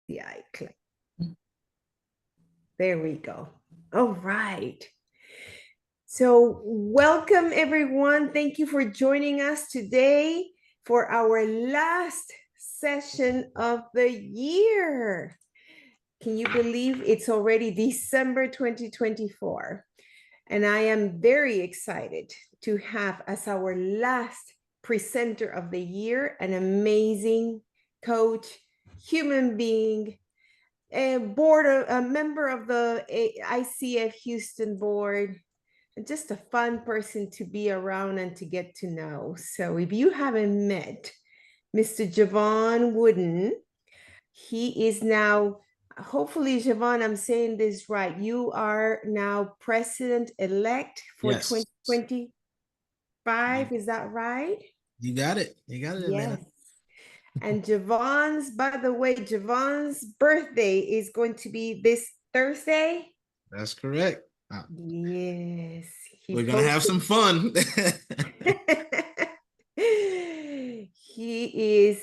the eye click. There we go. All right. So welcome everyone. Thank you for joining us today for our last session of the year. Can you believe it's already December 2024? And I am very excited to have as our last presenter of the year an amazing coach, human being, a member of the ICF Houston board, just a fun person to be around and to get to know. So if you haven't met Mr. Javon Wooden, he is now, hopefully, Javon, I'm saying this right. You are now president-elect for Yes. 2025. Is that right? You got it. You got it, Atlanta. Yes. And Javon's, by the way, Javon's birthday is going to be this Thursday. That's correct. Yes. We're going to have some fun. He is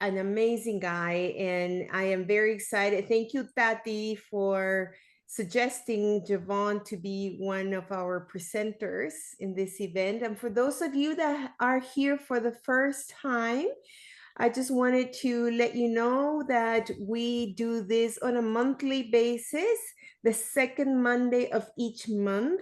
an amazing guy, and I am very excited. Thank you, Tati, for suggesting Javon to be one of our presenters in this event. And for those of you that are here for the first time, I just wanted to let you know that we do this on a monthly basis, the second Monday of each month.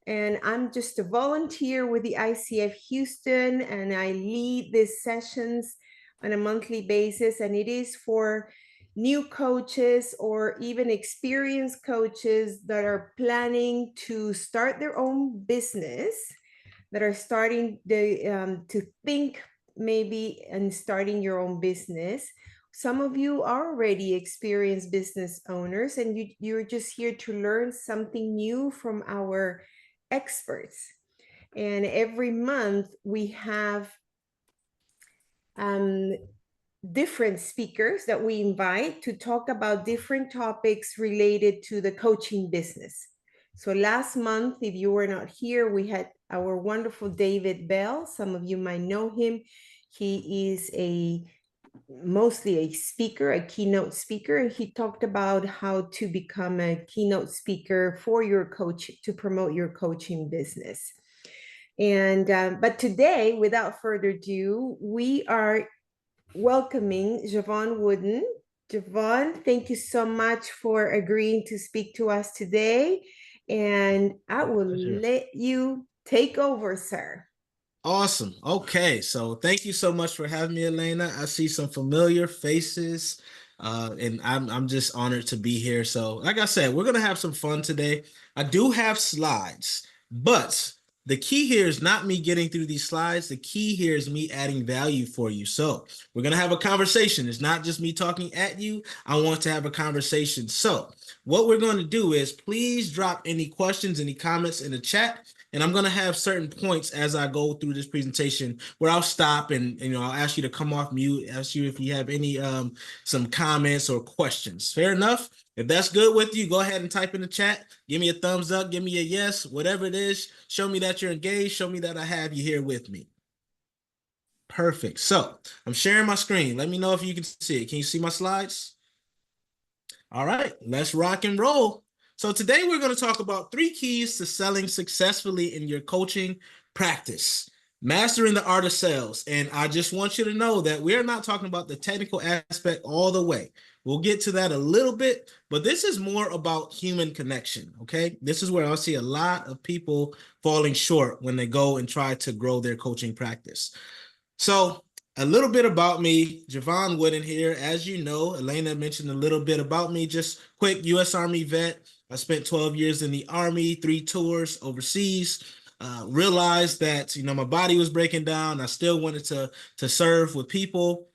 And I'm just a volunteer with the ICF Houston, and I lead these sessions on a monthly basis. And it is for new coaches or even experienced coaches that are planning to start their own business, that are starting to think maybe and starting your own business. Some of you are already experienced business owners, and you're just here to learn something new from our experts. And every month we have different speakers that we invite to talk about different topics related to the coaching business. So last month, if you were not here, we had our wonderful David Bell. Some of you might know him. He is mostly a speaker, a keynote speaker, and he talked about how to become a keynote speaker for your coach, to promote your coaching business. And but today, without further ado, we are welcoming Javon Wooden. Javon, thank you so much for agreeing to speak to us today. And I will let you take over, sir. Awesome. Okay. So thank you so much for having me, Elena. I see some familiar faces, and I'm just honored to be here. So like I said, we're going to have some fun today. I do have slides, but the key here is not me getting through these slides. The key here is me adding value for you. So we're going to have a conversation. It's not just me talking at you. I want to have a conversation. So what we're going to do is please drop any questions, any comments in the chat. And I'm going to have certain points as I go through this presentation where I'll stop and I'll ask you to come off mute, ask you if you have any some comments or questions. Fair enough? If that's good with you, go ahead and type in the chat. Give me a thumbs up. Give me a yes, whatever it is. Show me that you're engaged. Show me that I have you here with me. Perfect. So I'm sharing my screen. Let me know if you can see it. Can you see my slides? All right, let's rock and roll. So today we're going to talk about 3 keys to selling successfully in your coaching practice, mastering the art of sales. And I just want you to know that we're not talking about the technical aspect all the way. We'll get to that a little bit, but this is more about human connection, okay? This is where I see a lot of people falling short when they go and try to grow their coaching practice. So a little bit about me, Javon Wooden here. As you know, Elena mentioned a little bit about me, just quick U.S. Army vet. I spent 12 years in the Army, 3 tours overseas, realized that, my body was breaking down. I still wanted to serve with people.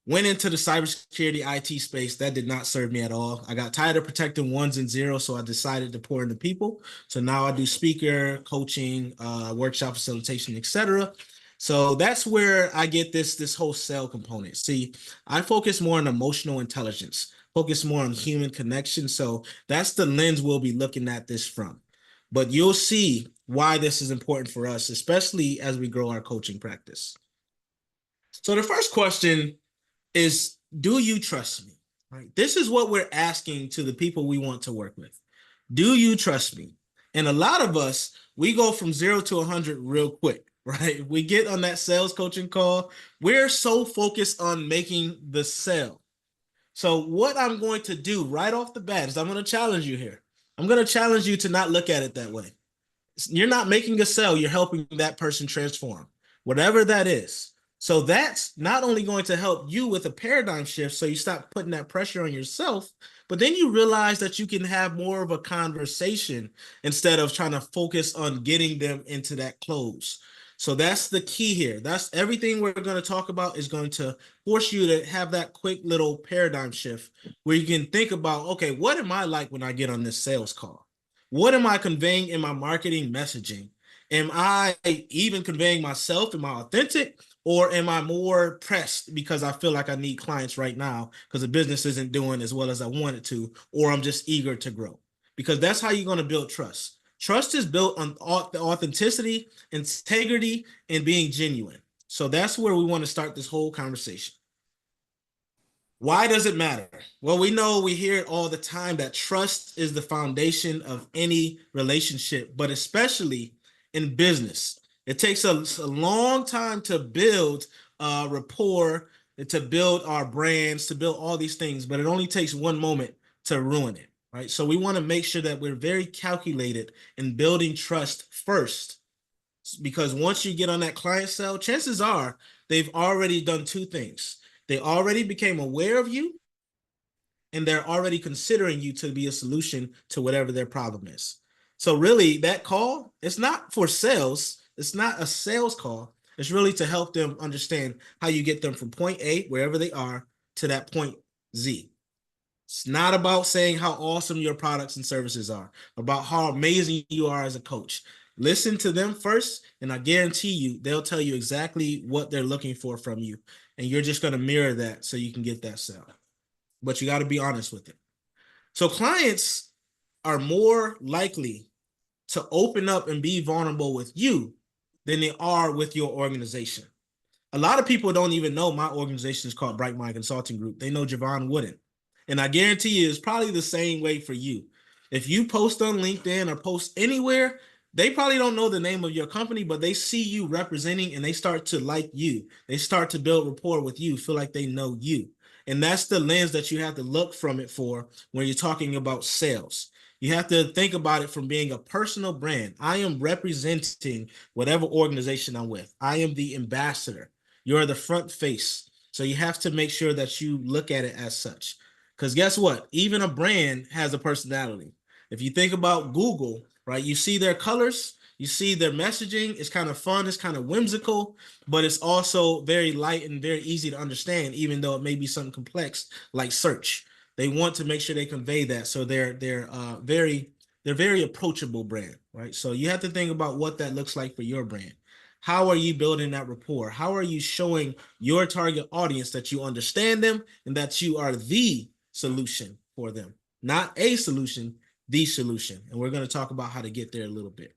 Went into the cybersecurity IT space. That did not serve me at all. I got tired of protecting ones and zeros, so I decided to pour into people. So now I do speaker, coaching, workshop facilitation, etc. So that's where I get this whole sell component. See, I focus more on emotional intelligence, focus more on human connection. So that's the lens we'll be looking at this from. But you'll see why this is important for us, especially as we grow our coaching practice. So the first question is do you trust me? Right. This is what we're asking to the people we want to work with. Do you trust me? And a lot of us, we go from 0 to 100 real quick, right? We get on that sales coaching call. We're so focused on making the sale. So what I'm going to do right off the bat is I'm going to challenge you here. I'm going to challenge you to not look at it that way. You're not making a sale, you're helping that person transform, whatever that is. So that's not only going to help you with a paradigm shift, so you stop putting that pressure on yourself, but then you realize that you can have more of a conversation instead of trying to focus on getting them into that close. So that's the key here. That's everything we're going to talk about is going to force you to have that quick little paradigm shift where you can think about, okay, what am I like when I get on this sales call? What am I conveying in my marketing messaging? Am I even conveying myself? Am I authentic? Or am I more pressed because I feel like I need clients right now because the business isn't doing as well as I want it to, or I'm just eager to grow? Because that's how you're going to build trust. Trust is built on the authenticity, integrity, and being genuine. So that's where we want to start this whole conversation. Why does it matter? Well, we know we hear it all the time that trust is the foundation of any relationship, but especially in business. It takes a long time to build rapport, to build our brands, to build all these things, but it only takes one moment to ruin it, right? So we want to make sure that we're very calculated in building trust first, because once you get on that client cell, chances are they've already done two things. They already became aware of you, and they're already considering you to be a solution to whatever their problem is. So really, that call, it's not for sales. It's not a sales call. It's really to help them understand how you get them from point A, wherever they are, to that point Z. It's not about saying how awesome your products and services are, about how amazing you are as a coach. Listen to them first, and I guarantee you, they'll tell you exactly what they're looking for from you. And you're just going to mirror that so you can get that sale. But you got to be honest with it. So clients are more likely to open up and be vulnerable with you than they are with your organization. A lot of people don't even know my organization is called Bright Mind Consulting Group. They know Javon wouldn't. And I guarantee you it's probably the same way for you. If you post on LinkedIn or post anywhere, they probably don't know the name of your company, but they see you representing and they start to like you. They start to build rapport with you, feel like they know you. And that's the lens that you have to look from it for when you're talking about sales. You have to think about it from being a personal brand. I am representing whatever organization I'm with. I am the ambassador. You're the front face. So you have to make sure that you look at it as such. Because guess what? Even a brand has a personality. If you think about Google, right, you see their colors, you see their messaging. It's kind of fun, it's kind of whimsical, but it's also very light and very easy to understand, even though it may be something complex like search. They want to make sure they convey that. So they're very approachable brand, right? So you have to think about what that looks like for your brand. How are you building that rapport? How are you showing your target audience that you understand them and that you are the solution for them? Not a solution, the solution. And we're going to talk about how to get there a little bit.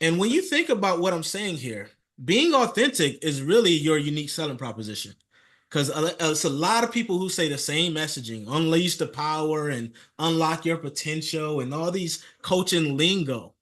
And when you think about what I'm saying here, being authentic is really your unique selling proposition. Because it's a lot of people who say the same messaging, unleash the power and unlock your potential and all these coaching lingo.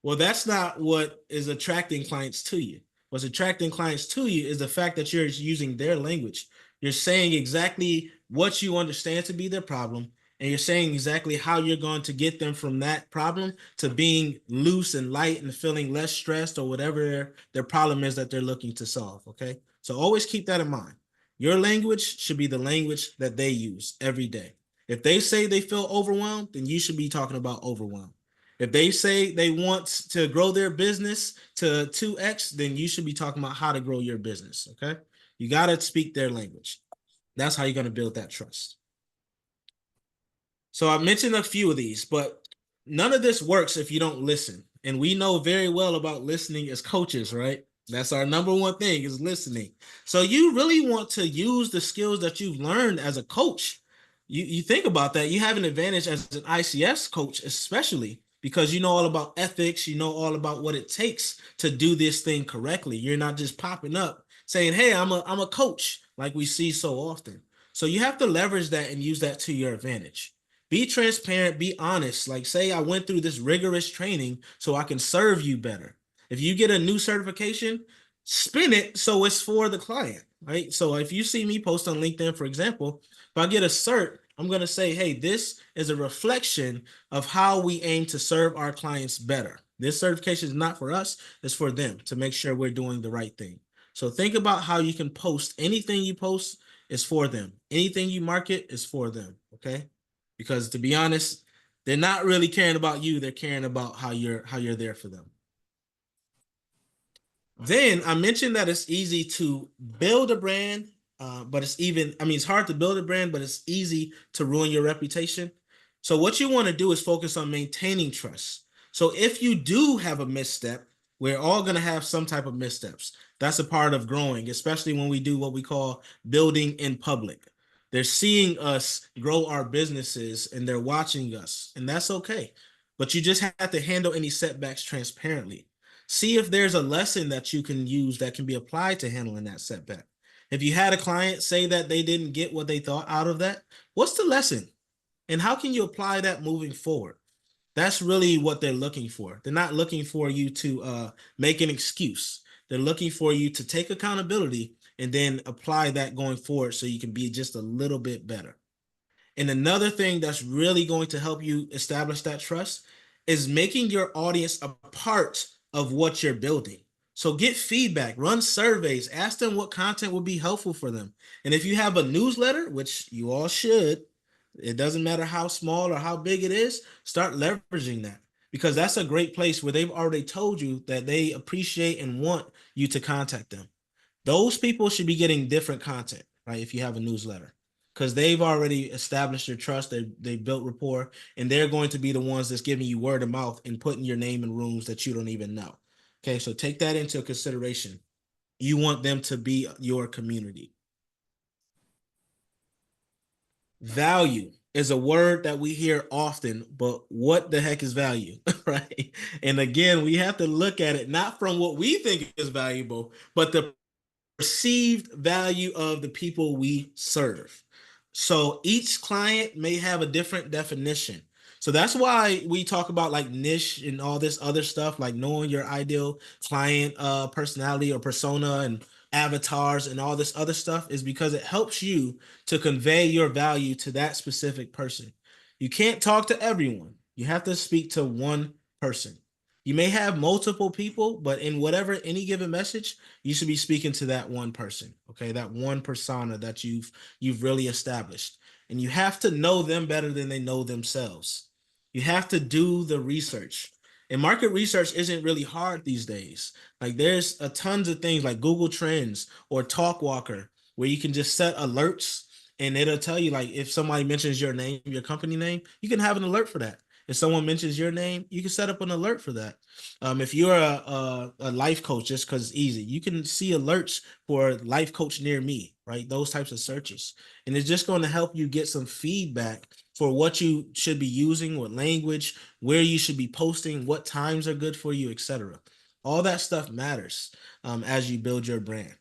Well, that's not what is attracting clients to you. What's attracting clients to you is the fact that you're using their language. You're saying exactly what you understand to be their problem, and you're saying exactly how you're going to get them from that problem to being loose and light and feeling less stressed or whatever their problem is that they're looking to solve. Okay. So always keep that in mind. Your language should be the language that they use every day. If they say they feel overwhelmed, then you should be talking about overwhelmed. If they say they want to grow their business to 2x, then you should be talking about how to grow your business. Okay. You got to speak their language. That's how you're going to build that trust. So I mentioned a few of these, but none of this works if you don't listen. And we know very well about listening as coaches, right? That's our number one thing is listening. So you really want to use the skills that you've learned as a coach. You think about that. You have an advantage as an ICS coach, especially because you know all about ethics. You know all about what it takes to do this thing correctly. You're not just popping up saying, hey, I'm a coach like we see so often. So you have to leverage that and use that to your advantage. Be transparent, be honest. Like, say I went through this rigorous training so I can serve you better. If you get a new certification, spin it so it's for the client, right? So if you see me post on LinkedIn, for example, if I get a cert, I'm going to say, hey, this is a reflection of how we aim to serve our clients better. This certification is not for us, it's for them to make sure we're doing the right thing. So think about how you can post. Anything you post is for them. Anything you market is for them, okay? Because to be honest, they're not really caring about you, they're caring about how you're there for them. Then I mentioned that it's easy to build a brand, but it's hard to build a brand, but it's easy to ruin your reputation. So what you want to do is focus on maintaining trust. So if you do have a misstep, we're all going to have some type of missteps. That's a part of growing, especially when we do what we call building in public. They're seeing us grow our businesses and they're watching us, and that's okay. But you just have to handle any setbacks transparently. See if there's a lesson that you can use that can be applied to handling that setback. If you had a client say that they didn't get what they thought out of that, what's the lesson? And how can you apply that moving forward? That's really what they're looking for. They're not looking for you to make an excuse. They're looking for you to take accountability and then apply that going forward so you can be just a little bit better. And another thing that's really going to help you establish that trust is making your audience a part of what you're building. So get feedback, run surveys, ask them what content would be helpful for them. And if you have a newsletter, which you all should, it doesn't matter how small or how big it is, start leveraging that because that's a great place where they've already told you that they appreciate and want you to contact them. Those people should be getting different content, right? If you have a newsletter, because they've already established your trust, they built rapport, and they're going to be the ones that's giving you word of mouth and putting your name in rooms that you don't even know. Okay, so take that into consideration. You want them to be your community. Value is a word that we hear often, but what the heck is value, right? And again, we have to look at it not from what we think is valuable, but the perceived value of the people we serve. So each client may have a different definition. So that's why we talk about like niche and all this other stuff, like knowing your ideal client personality or persona and avatars and all this other stuff is because it helps you to convey your value to that specific person. You can't talk to everyone. You have to speak to one person. You may have multiple people, but in whatever any given message, you should be speaking to that one person, okay? That one persona that you've really established. And you have to know them better than they know themselves. You have to do the research. And market research isn't really hard these days. Like there's a tons of things like Google Trends or Talkwalker where you can just set alerts and it'll tell you like if somebody mentions your name, your company name, you can have an alert for that. If someone mentions your name, you can set up an alert for that. If you're a life coach, just because it's easy, you can see alerts for life coach near me, right? Those types of searches. And it's just going to help you get some feedback for what you should be using, what language, where you should be posting, what times are good for you, etc. All that stuff matters as you build your brand.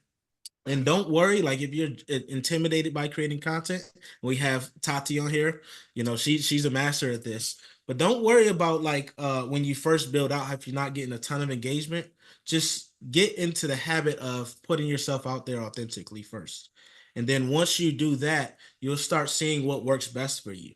And don't worry, like if you're intimidated by creating content, we have Tati on here. You know, she's a master at this. But don't worry about like when you first build out, if you're not getting a ton of engagement, just get into the habit of putting yourself out there authentically first. And then once you do that, you'll start seeing what works best for you.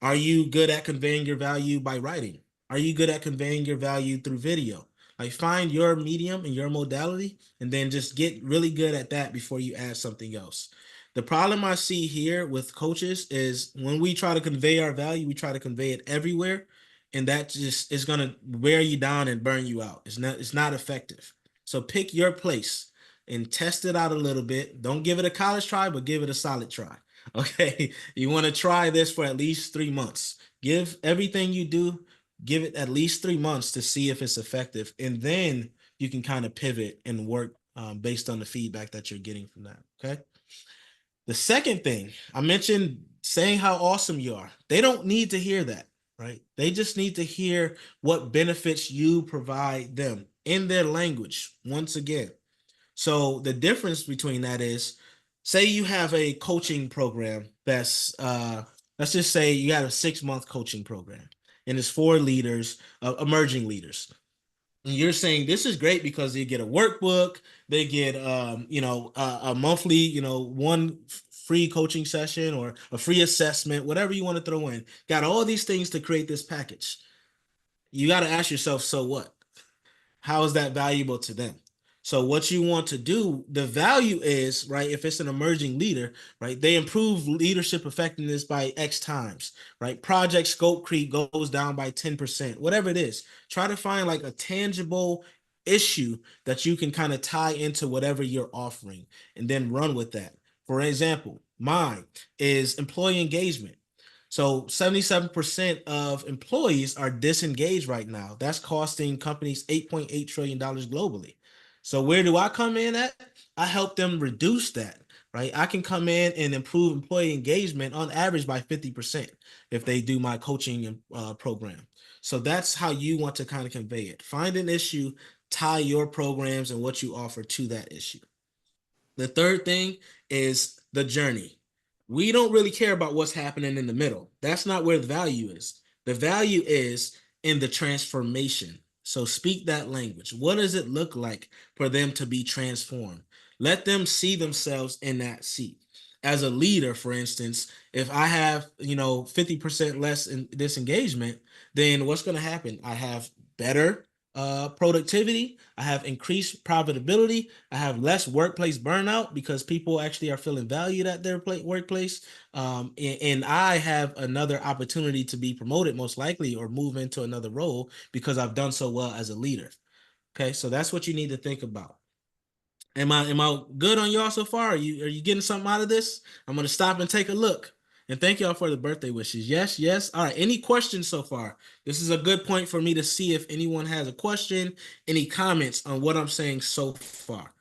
Are you good at conveying your value by writing? Are you good at conveying your value through video? Like find your medium and your modality and then just get really good at that before you add something else. The problem I see here with coaches is when we try to convey our value, we try to convey it everywhere, and that just is going to wear you down and burn you out. It's not effective. So pick your place and test it out a little bit. Don't give it a college try, but give it a solid try. Okay, you want to try this for at least 3 months. Give everything you do, give it at least 3 months to see if it's effective, and then you can kind of pivot and work based on the feedback that you're getting from that. Okay. The second thing I mentioned, saying how awesome you are. They don't need to hear that, right? They just need to hear what benefits you provide them in their language. Once again, so the difference between that is say you have a coaching program that's let's just say you got a 6 month coaching program, and it's for leaders, emerging leaders. And you're saying this is great because they get a workbook, they get a monthly, one free coaching session or a free assessment, whatever you want to throw in. Got all these things to create this package. You got to ask yourself, so what? How is that valuable to them? So what you want to do, the value is, right, if it's an emerging leader, right, they improve leadership effectiveness by X times, right? Project scope creep goes down by 10%, whatever it is. Try to find like a tangible issue that you can kind of tie into whatever you're offering and then run with that. For example, mine is employee engagement. So 77% of employees are disengaged right now. That's costing companies $8.8 trillion globally. So where do I come in at? I help them reduce that, right? I can come in and improve employee engagement on average by 50% if they do my coaching program. So that's how you want to kind of convey it. Find an issue, tie your programs and what you offer to that issue. The third thing is the journey. We don't really care about what's happening in the middle. That's not where the value is. The value is in the transformation. So speak that language. What does it look like for them to be transformed? Let them see themselves in that seat. As a leader, for instance, if I have, 50% less in disengagement, then what's going to happen? I have better productivity. I have increased profitability. I have less workplace burnout because people actually are feeling valued at their workplace. And I have another opportunity to be promoted, most likely, or move into another role because I've done so well as a leader. Okay, so that's what you need to think about. Am I good on y'all so far? Are you getting something out of this? I'm gonna stop and take a look. And thank y'all for the birthday wishes. Yes, yes. All right. Any questions so far? This is a good point for me to see if anyone has a question, any comments on what I'm saying so far.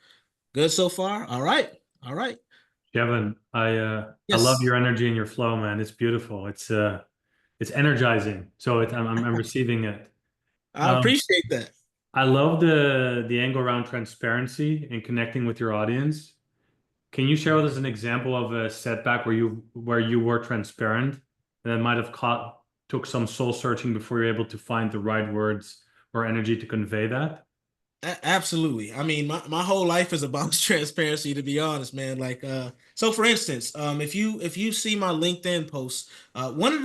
Good so far? All right. All right. Kevin, I love Yes. your energy and your flow, man. It's beautiful. It's energizing. So I'm receiving it. I Um, appreciate that. I love the angle around transparency and connecting with your audience. Can you share with us an example of a setback where you were transparent and that might have took some soul searching before you're able to find the right words or energy to convey that? Absolutely. I mean, my whole life is about transparency, to be honest, man. Like, so for instance, if you see my LinkedIn posts, one of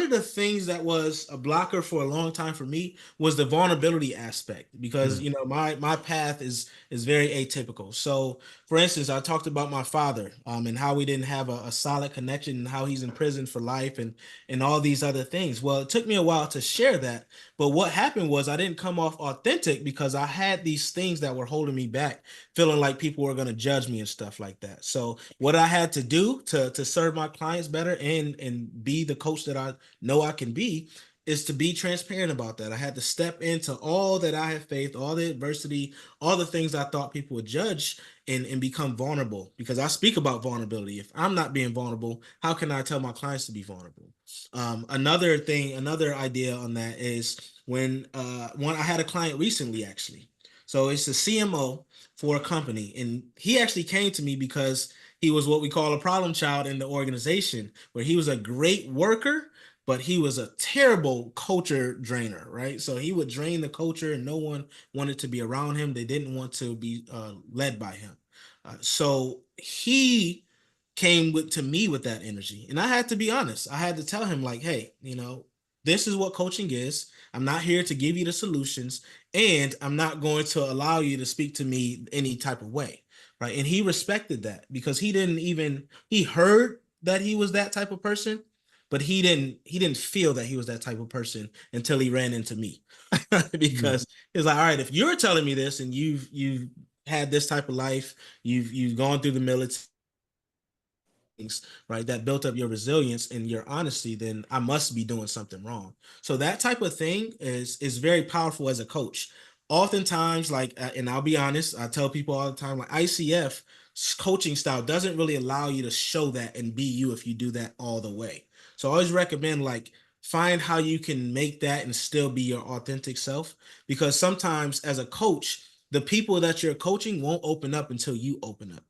the things that was a blocker for a long time for me was the vulnerability aspect because Mm, my path is very atypical. So for instance, I talked about my father, and how we didn't have a solid connection and how he's in prison for life and all these other things. Well, it took me a while to share that, but what happened was I didn't come off authentic because I had these things that were holding me back, feeling like people were going to judge me and stuff like that. So what I had to do to serve my clients better and be the coach that I know I can be is to be transparent about that. I had to step into all that I had faced, all the adversity, all the things I thought people would judge and become vulnerable because I speak about vulnerability. If I'm not being vulnerable, how can I tell my clients to be vulnerable? Another thing, another idea on that is when I had a client recently actually. So it's a CMO for a company, and he actually came to me because he was what we call a problem child in the organization, where he was a great worker, but he was a terrible culture drainer, right? So he would drain the culture, and no one wanted to be around him. They didn't want to be led by him. So he came to me with that energy, and I had to be honest. I had to tell him like, hey, this is what coaching is. I'm not here to give you the solutions, and I'm not going to allow you to speak to me any type of way, right? And he respected that because he heard that he was that type of person, but he didn't feel that he was that type of person until he ran into me. mm, Because it's like, all right, if you're telling me this and you've had this type of life, you've gone through the military, right, that built up your resilience and your honesty, then I must be doing something wrong. So that type of thing is very powerful as a coach. Oftentimes, like, and I'll be honest, I tell people all the time, like ICF coaching style doesn't really allow you to show that and be you if you do that all the way. So I always recommend like find how you can make that and still be your authentic self, because sometimes as a coach, the people that you're coaching won't open up until you open up.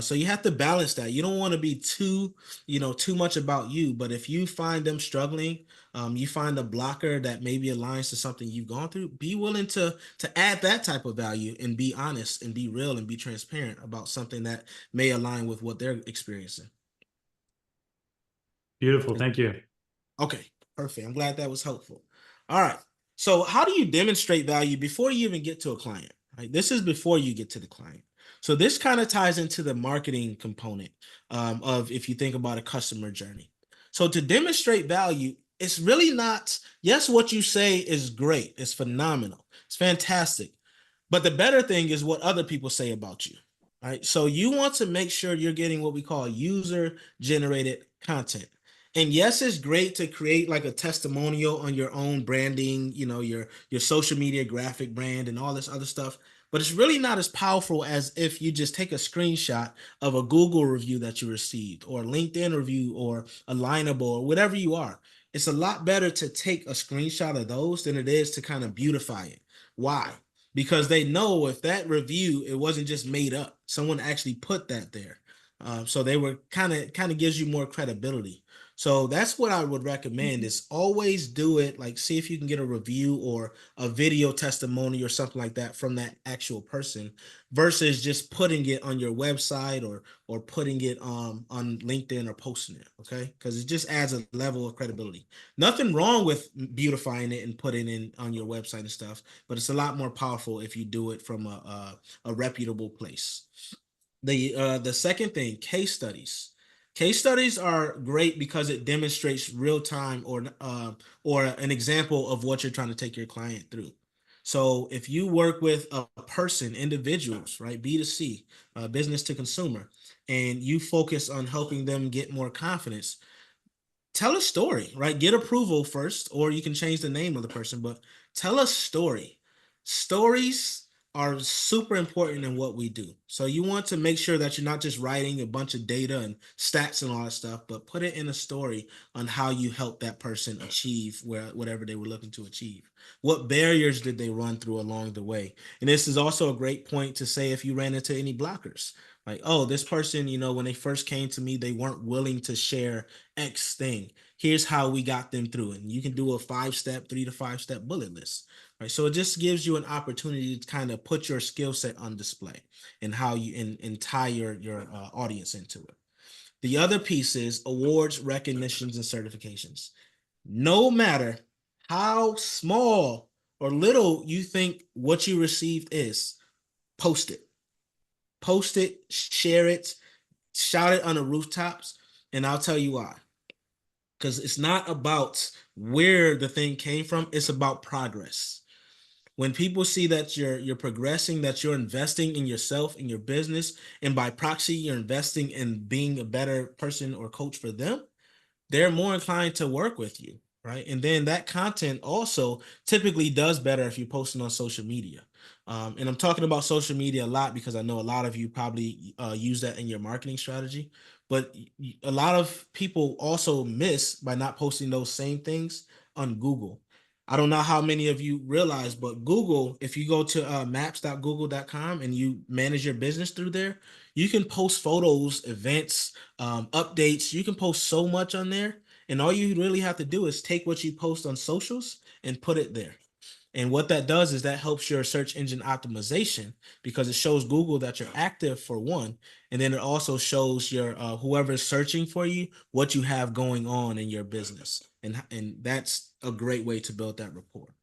So you have to balance that. You don't want to be too much about you. But if you find them struggling, you find a blocker that maybe aligns to something you've gone through, be willing to add that type of value and be honest and be real and be transparent about something that may align with what they're experiencing. Beautiful. Thank you. Okay, perfect. I'm glad that was helpful. All right. So how do you demonstrate value before you even get to a client? Right? This is before you get to the client. So this kind of ties into the marketing component of if you think about a customer journey. So to demonstrate value, it's really not, yes, what you say is great. It's phenomenal. It's fantastic. But the better thing is what other people say about you. Right. So you want to make sure you're getting what we call user generated content. And yes, it's great to create like a testimonial on your own branding, your social media graphic brand and all this other stuff. But it's really not as powerful as if you just take a screenshot of a Google review that you received or a LinkedIn review or a Lineable or whatever you are. It's a lot better to take a screenshot of those than it is to kind of beautify it. Why? Because they know if that review, it wasn't just made up. Someone actually put that there. So they were kind of gives you more credibility. So that's what I would recommend is always do it. Like see if you can get a review or a video testimony or something like that from that actual person versus just putting it on your website or putting it on LinkedIn or posting it. Okay. Because it just adds a level of credibility. Nothing wrong with beautifying it and putting it on your website and stuff, but it's a lot more powerful if you do it from a reputable place. The second thing, case studies. Case studies are great because it demonstrates real time or an example of what you're trying to take your client through. So if you work with a person, individuals, right, B2C, business to consumer, and you focus on helping them get more confidence, tell a story, right? Get approval first, or you can change the name of the person, but tell a story. Stories are super important in what we do. So you want to make sure that you're not just writing a bunch of data and stats and all that stuff, but put it in a story on how you help that person achieve whatever they were looking to achieve. What barriers did they run through along the way? And this is also a great point to say if you ran into any blockers. Like, oh, this person, when they first came to me, they weren't willing to share X thing. Here's how we got them through it. And you can do a 5-step, 3 to 5-step bullet list. Right. So it just gives you an opportunity to kind of put your skill set on display and how you and tie your audience into it. The other piece is awards, recognitions, and certifications. No matter how small or little you think what you received is, post it. Post it, share it, shout it on the rooftops, and I'll tell you why. Because it's not about where the thing came from, it's about progress. When people see that you're progressing, that you're investing in yourself, in your business, and by proxy, you're investing in being a better person or coach for them, they're more inclined to work with you, right? And then that content also typically does better if you post it on social media. And I'm talking about social media a lot because I know a lot of you probably use that in your marketing strategy, but a lot of people also miss by not posting those same things on Google. I don't know how many of you realize, but Google, if you go to maps.google.com and you manage your business through there, you can post photos, events, updates. You can post so much on there. And all you really have to do is take what you post on socials and put it there. And what that does is that helps your search engine optimization because it shows Google that you're active for one. And then it also shows your whoever's searching for you, what you have going on in your business. And that's a great way to build that rapport.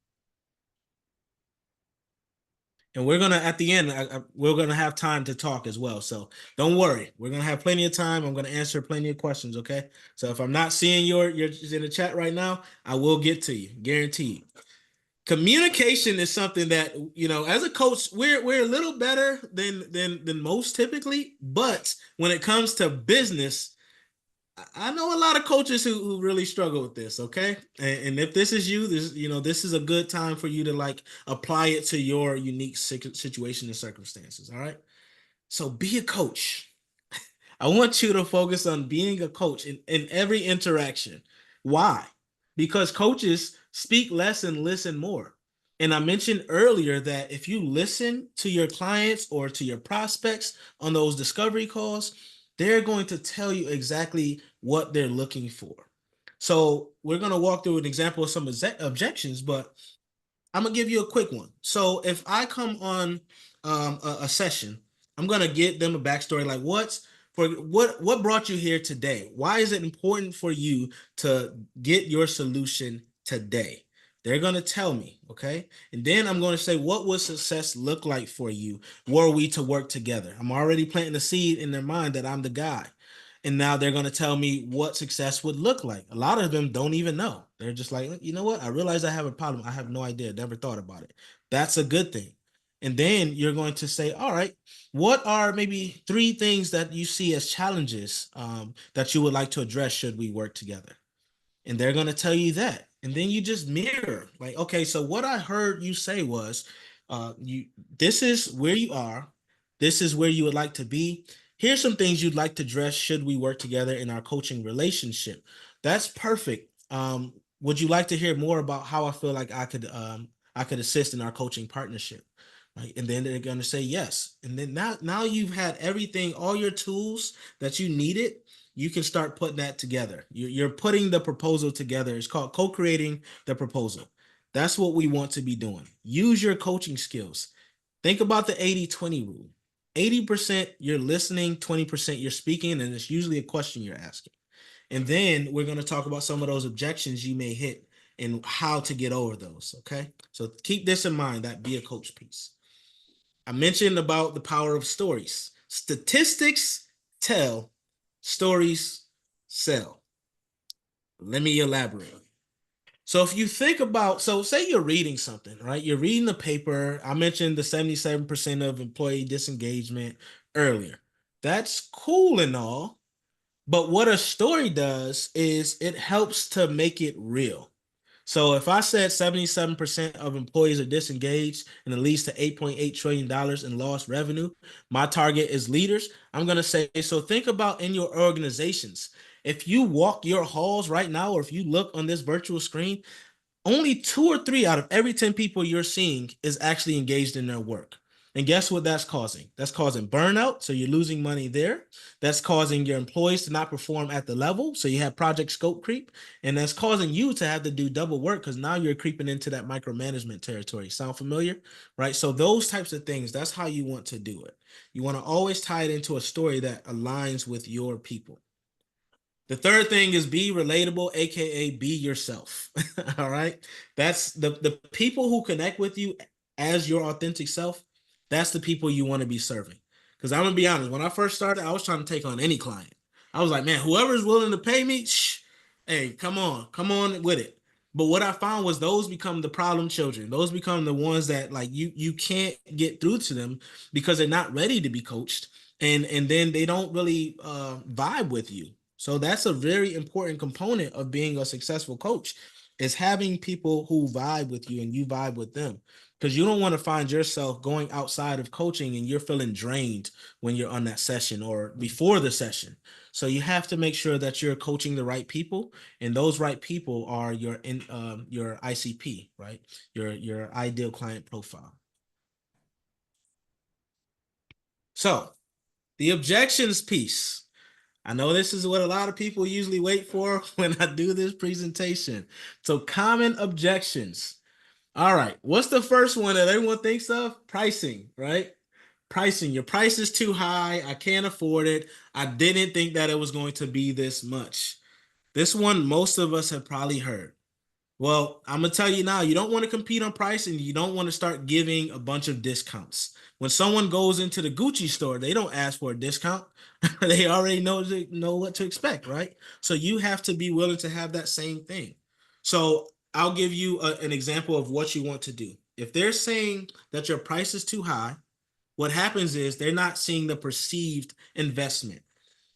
And we're gonna at the end, we're gonna have time to talk as well. So don't worry, we're gonna have plenty of time. I'm gonna answer plenty of questions. Okay. So if I'm not seeing your in the chat right now, I will get to you, guaranteed. Communication is something that as a coach, we're a little better than most typically, but when it comes to business, I know a lot of coaches who really struggle with this. Okay. And if this is you, this is a good time for you to like apply it to your unique situation and circumstances. All right. So be a coach. I want you to focus on being a coach in every interaction. Why? Because coaches speak less and listen more. And I mentioned earlier that if you listen to your clients or to your prospects on those discovery calls, they're going to tell you exactly what they're looking for. So we're going to walk through an example of some objections, but I'm gonna give you a quick one. So if I come on a session, I'm gonna get them a backstory, like what brought you here today? Why is it important for you to get your solution today? They're gonna tell me, okay? And then I'm gonna say, what would success look like for you were we to work together? I'm already planting a seed in their mind that I'm the guy. And now they're going to tell me what success would look like. A lot of them don't even know. They're just like, you know what? I realize I have a problem. I have no idea. Never thought about it. That's a good thing. And then you're going to say, all right, what are maybe 3 things that you see as challenges that you would like to address should we work together? And they're going to tell you that. And then you just mirror, like, okay, so what I heard you say was, you this is where you are, this is where you would like to be. Here's some things you'd like to address should we work together in our coaching relationship. That's perfect. Would you like to hear more about how I feel like I could assist in our coaching partnership? Right. And then they're going to say yes. And then now you've had everything, all your tools that you needed, you can start putting that together. You're putting the proposal together. It's called co-creating the proposal. That's what we want to be doing. Use your coaching skills. Think about the 80-20 rule. 80% you're listening, 20% you're speaking, and it's usually a question you're asking. And then we're going to talk about some of those objections you may hit and how to get over those. Okay. So keep this in mind, that be a coach piece. I mentioned about the power of stories. Statistics tell, stories sell. Let me elaborate. So if you think about, so say you're reading something, right? You're reading the paper. I mentioned the 77% of employee disengagement earlier. That's cool and all, but what a story does is it helps to make it real. So if I said 77% of employees are disengaged and it leads to $8.8 trillion in lost revenue, my target is leaders. I'm going to say, so think about in your organizations. If you walk your halls right now, or if you look on this virtual screen, only 2 or 3 out of every 10 people you're seeing is actually engaged in their work. And guess what that's causing? That's causing burnout. So you're losing money there. That's causing your employees to not perform at the level. So you have project scope creep. And that's causing you to have to do double work because now you're creeping into that micromanagement territory. Sound familiar? Right? So those types of things, that's how you want to do it. You want to always tie it into a story that aligns with your people. The third thing is be relatable, aka be yourself. All right. That's the people who connect with you as your authentic self. That's the people you want to be serving. Because I'm gonna be honest, when I first started, I was trying to take on any client. I was like, man, whoever's willing to pay me, hey, come on with it. But what I found was those become the problem children. Those become the ones that like you can't get through to them because they're not ready to be coached, and then they don't really vibe with you. So that's a very important component of being a successful coach is having people who vibe with you and you vibe with them. Because you don't want to find yourself going outside of coaching and you're feeling drained when you're on that session or before the session. So you have to make sure that you're coaching the right people, and those right people are your ICP, right? Your ideal client profile. So the objections piece. I know this is what a lot of people usually wait for when I do this presentation. So common objections. All right. What's the first one that everyone thinks of? Pricing, right? Pricing. Your price is too high. I can't afford it. I didn't think that it was going to be this much. This one, most of us have probably heard. Well, I'm gonna tell you now, you don't want to compete on price and you don't want to start giving a bunch of discounts. When someone goes into the Gucci store, they don't ask for a discount. They already know what to expect, right? So you have to be willing to have that same thing. So I'll give you an example of what you want to do. If they're saying that your price is too high, what happens is they're not seeing the perceived investment.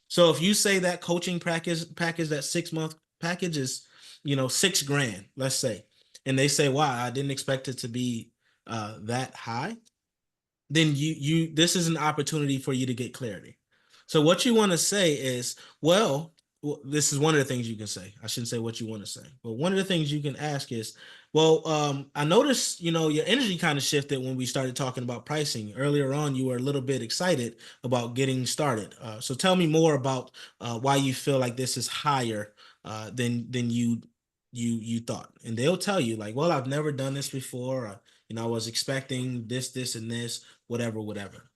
So if you say that coaching package, that 6-month package is, $6,000, let's say, and they say, wow, I didn't expect it to be that high, then this is an opportunity for you to get clarity. So what you want to say is, well, well, this is one of the things you can say. I shouldn't say what you want to say, but one of the things you can ask is, well, I noticed, your energy kind of shifted when we started talking about pricing. Earlier on, you were a little bit excited about getting started. So tell me more about why you feel like this is higher than you thought. And they'll tell you like, well, I've never done this before. I was expecting this, and this, whatever, whatever.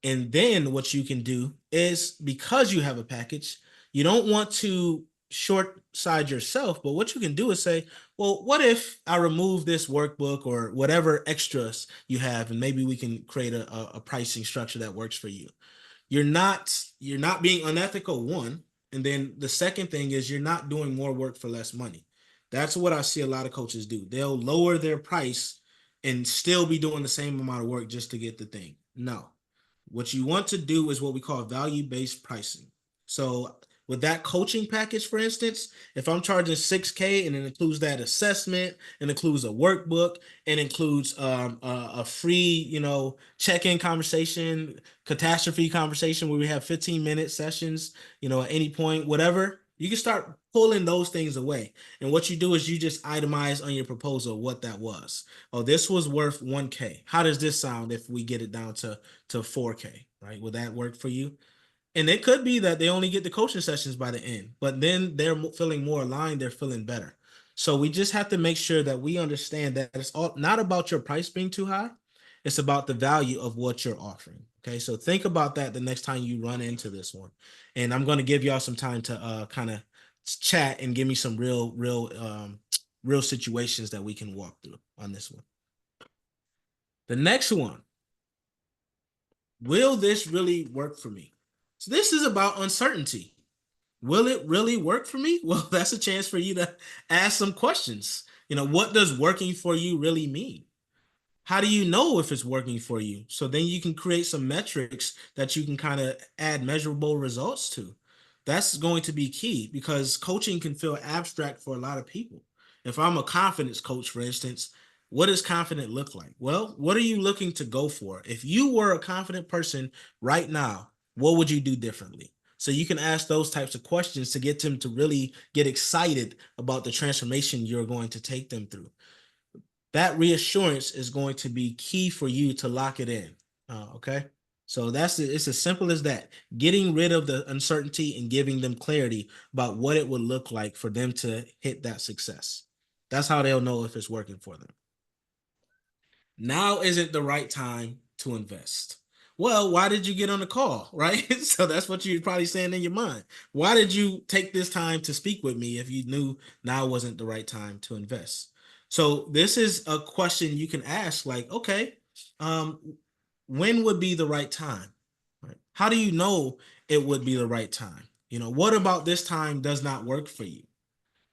And then what you can do is, because you have a package, you don't want to short side yourself, but what you can do is say, well, what if I remove this workbook or whatever extras you have, and maybe we can create a pricing structure that works for you. You're not being unethical, one, and then the second thing is you're not doing more work for less money. That's what I see a lot of coaches do. They'll lower their price and still be doing the same amount of work just to get the thing. No, what you want to do is what we call value-based pricing. So with that coaching package, for instance, if I'm charging 6K and it includes that assessment, and includes a workbook, and includes a free, check-in conversation, catastrophe conversation where we have 15-minute sessions, at any point, whatever, you can start pulling those things away. And what you do is you just itemize on your proposal what that was. Oh, this was worth 1K. How does this sound if we get it down to 4K, right? Would that work for you? And it could be that they only get the coaching sessions by the end, but then they're feeling more aligned, they're feeling better. So we just have to make sure that we understand that it's all not about your price being too high. It's about the value of what you're offering. Okay. So think about that the next time you run into this one. And I'm going to give y'all some time to kind of chat and give me some real situations that we can walk through on this one. The next one. Will this really work for me? So this is about uncertainty. Will it really work for me? Well, that's a chance for you to ask some questions. What does working for you really mean? How do you know if it's working for you? So then you can create some metrics that you can kind of add measurable results to. That's going to be key, because coaching can feel abstract for a lot of people. If I'm a confidence coach, for instance, what does confident look like? Well, what are you looking to go for? If you were a confident person right now, what would you do differently? So you can ask those types of questions to get them to really get excited about the transformation you're going to take them through. That reassurance is going to be key for you to lock it in. Okay. So it's as simple as that. Getting rid of the uncertainty and giving them clarity about what it would look like for them to hit that success. That's how they'll know if it's working for them. Now isn't the right time to invest. Well, why did you get on the call, right? So that's what you're probably saying in your mind. Why did you take this time to speak with me if you knew now wasn't the right time to invest? So this is a question you can ask, like, okay, when would be the right time? Right? How do you know it would be the right time? What about this time does not work for you?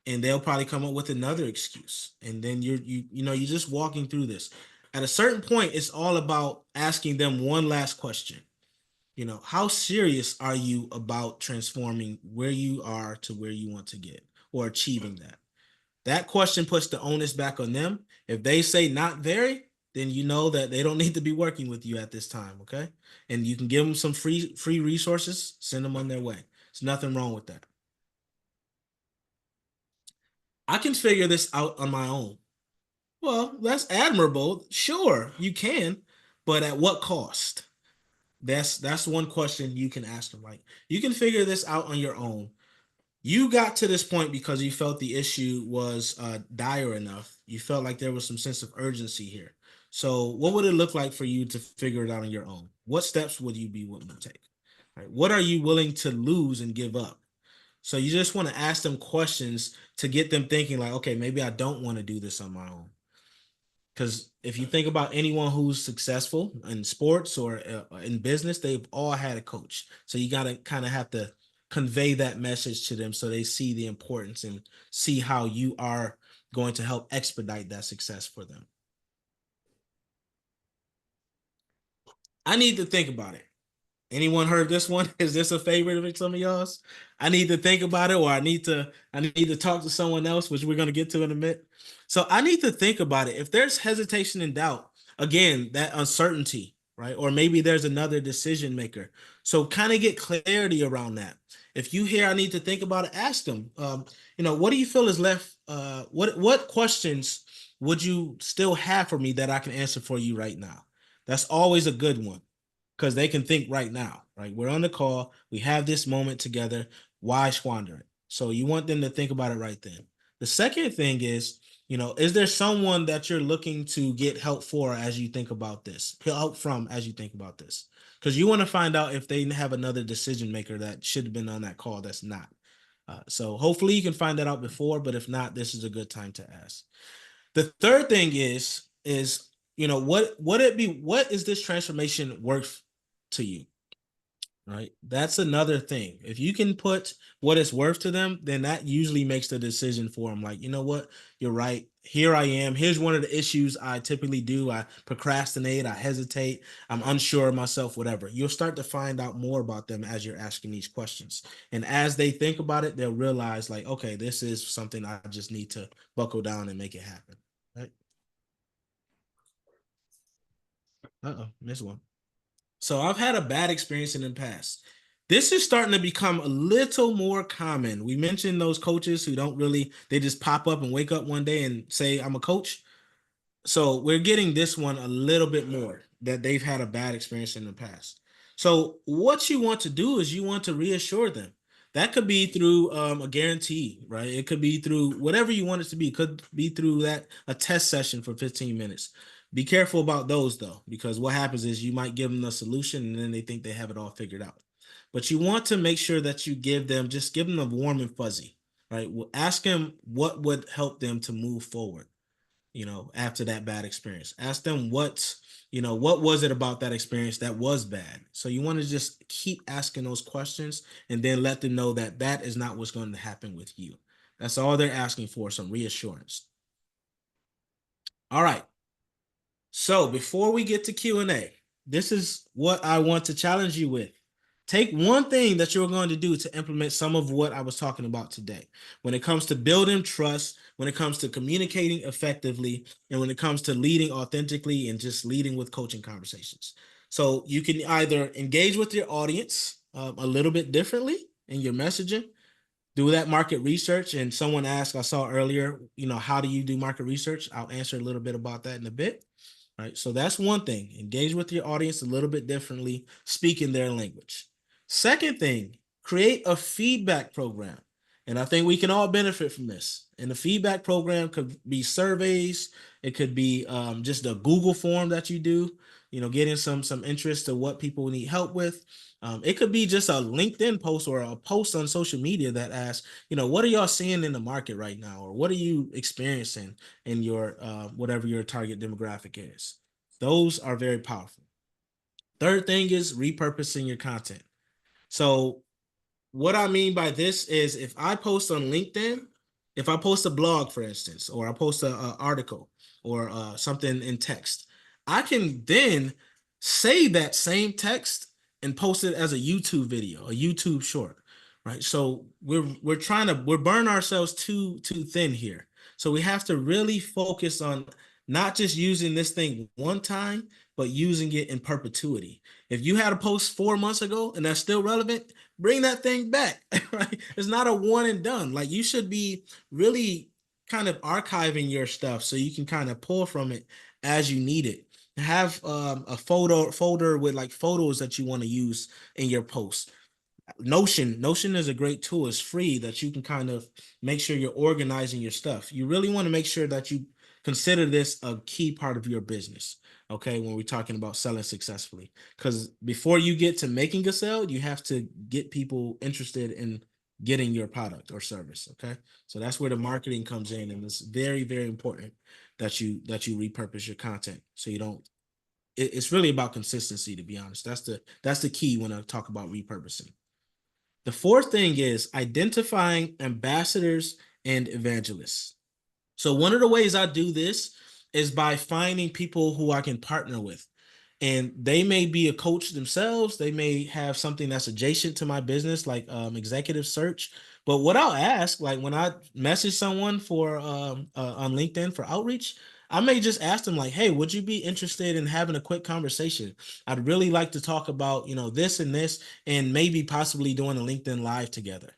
And they'll probably come up with another excuse. And then you're just walking through this. At a certain point, it's all about asking them one last question. How serious are you about transforming where you are to where you want to get, or achieving that? That question puts the onus back on them. If they say not very, then you know that they don't need to be working with you at this time, okay? And you can give them some free resources, send them on their way. There's nothing wrong with that. I can figure this out on my own. Well, that's admirable. Sure, you can, but at what cost? That's one question you can ask them. Like, you can figure this out on your own. You got to this point because you felt the issue was dire enough. You felt like there was some sense of urgency here. So what would it look like for you to figure it out on your own? What steps would you be willing to take? Right? What are you willing to lose and give up? So you just want to ask them questions to get them thinking like, okay, maybe I don't want to do this on my own. Because if you think about anyone who's successful in sports or in business, they've all had a coach. So you got to kind of have to convey that message to them so they see the importance and see how you are going to help expedite that success for them. I need to think about it. Anyone heard this one? Is this a favorite of some of y'all's? I need to think about it, or I need to talk to someone else, which we're going to get to in a minute. So I need to think about it. If there's hesitation and doubt, again, that uncertainty, right? Or maybe there's another decision maker. So kind of get clarity around that. If you hear I need to think about it, ask them. What do you feel is left? What questions would you still have for me that I can answer for you right now? That's always a good one because they can think right now, right? We're on the call. We have this moment together. Why squander it? So you want them to think about it right then. The second thing is there someone that you're looking to get help for as you think about this? Help from as you think about this? Because you want to find out if they have another decision maker that should have been on that call that's not. So hopefully you can find that out before, but if not, this is a good time to ask. The third thing is what is this transformation worth to you? Right? That's another thing. If you can put what it's worth to them, then that usually makes the decision for them. Like, you know what? You're right. Here I am. Here's one of the issues I typically do. I procrastinate. I hesitate. I'm unsure of myself, whatever. You'll start to find out more about them as you're asking these questions. And as they think about it, they'll realize like, okay, this is something I just need to buckle down and make it happen. Right? Missed one. So I've had a bad experience in the past. This is starting to become a little more common. We mentioned those coaches who they just pop up and wake up one day and say, I'm a coach. So we're getting this one a little bit more that they've had a bad experience in the past. So what you want to do is you want to reassure them. That could be through a guarantee, right? It could be through whatever you want it to be. It could be through a test session for 15 minutes. Be careful about those though, because what happens is you might give them a solution and then they think they have it all figured out. But you want to make sure that you give them a warm and fuzzy, right? Well, ask them what would help them to move forward, after that bad experience. Ask them what was it about that experience that was bad? So you want to just keep asking those questions and then let them know that that is not what's going to happen with you. That's all they're asking for, some reassurance. All right. So before we get to Q&A, this is what I want to challenge you with. Take one thing that you're going to do to implement some of what I was talking about today. When it comes to building trust, when it comes to communicating effectively, and when it comes to leading authentically and just leading with coaching conversations. So you can either engage with your audience a little bit differently in your messaging, do that market research. And someone asked, I saw earlier, how do you do market research? I'll answer a little bit about that in a bit. Right. So that's one thing. Engage with your audience a little bit differently, speak in their language. Second thing, create a feedback program. And I think we can all benefit from this. And the feedback program could be surveys. It could be just a Google form that you do, getting some interest to what people need help with. It could be just a LinkedIn post or a post on social media that asks, what are y'all seeing in the market right now? Or what are you experiencing in your whatever your target demographic is? Those are very powerful. Third thing is repurposing your content. So what I mean by this is if I post on LinkedIn, if I post a blog, for instance, or I post an article or something in text, I can then save that same text and post it as a YouTube video, a YouTube short, right? So we're burn ourselves too thin here. So we have to really focus on not just using this thing one time, but using it in perpetuity. If you had a post 4 months ago and that's still relevant, bring that thing back, right? It's not a one and done. Like you should be really kind of archiving your stuff so you can kind of pull from it as you need it. Have a folder with like photos that you want to use in your post. Notion is a great tool. It's free that you can kind of make sure you're organizing your stuff. You really want to make sure that you consider this a key part of your business. Okay, when we're talking about selling successfully, because before you get to making a sale, you have to get people interested in getting your product or service. Okay, so that's where the marketing comes in, and it's very, very important that you repurpose your content so you don't. It's really about consistency, to be honest. That's the key when I talk about repurposing. The fourth thing is identifying ambassadors and evangelists. So one of the ways I do this is by finding people who I can partner with. and they may be a coach themselves. They may have something that's adjacent to my business, like executive search. But what I'll ask, like when I message someone for on LinkedIn for outreach, I may just ask them like, "Hey, would you be interested in having a quick conversation? I'd really like to talk about, this and this, and maybe possibly doing a LinkedIn Live together."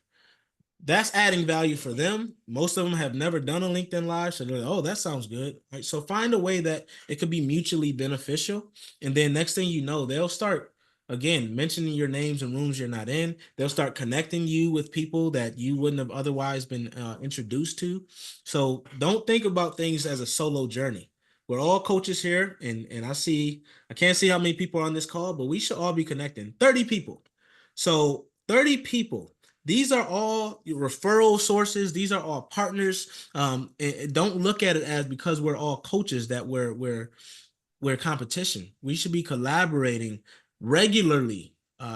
That's adding value for them. Most of them have never done a LinkedIn Live, so they're like, "Oh, that sounds good." Right? So find a way that it could be mutually beneficial, and then next thing you know, they'll start again mentioning your names in rooms you're not in. They'll start connecting you with people that you wouldn't have otherwise been introduced to. So don't think about things as a solo journey. We're all coaches here, and I can't see how many people are on this call, but we should all be connecting. 30 people. So 30 people, these are all referral sources. These are all partners. Don't look at it as because we're all coaches that we're competition. We should be collaborating regularly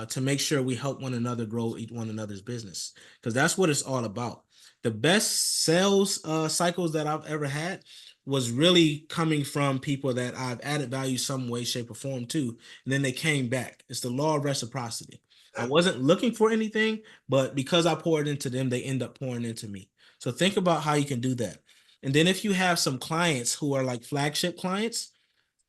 to make sure we help one another grow one another's business, because that's what it's all about. The best sales cycles that I've ever had was really coming from people that I've added value some way, shape, or form to, and then they came back. It's the law of reciprocity. I wasn't looking for anything, but because I poured into them, they end up pouring into me. So think about how you can do that. And then if you have some clients who are like flagship clients,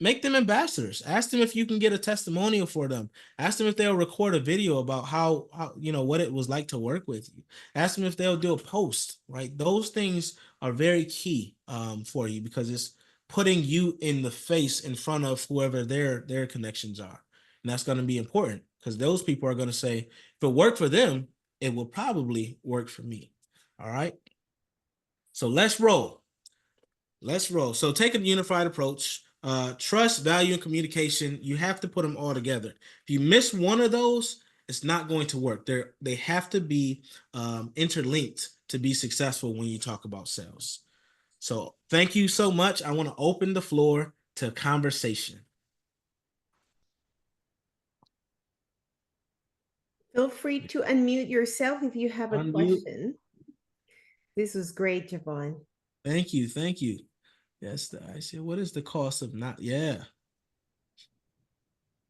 make them ambassadors. Ask them if you can get a testimonial for them. Ask them if they'll record a video about how what it was like to work with you. Ask them if they'll do a post, right? Those things are very key for you, because it's putting you in the face in front of whoever their connections are. And that's going to be important, because those people are going to say, if it worked for them, it will probably work for me. All right. So let's roll. Let's roll. So take a unified approach. Trust, value, and communication. You have to put them all together. If you miss one of those, it's not going to work. They have to be interlinked to be successful when you talk about sales. So thank you so much. I want to open the floor to conversation. Feel free to unmute yourself if you have a Unmute. question. This was great, Javon. Thank you. Thank you. Yes, I see. What is the cost of not? Yeah.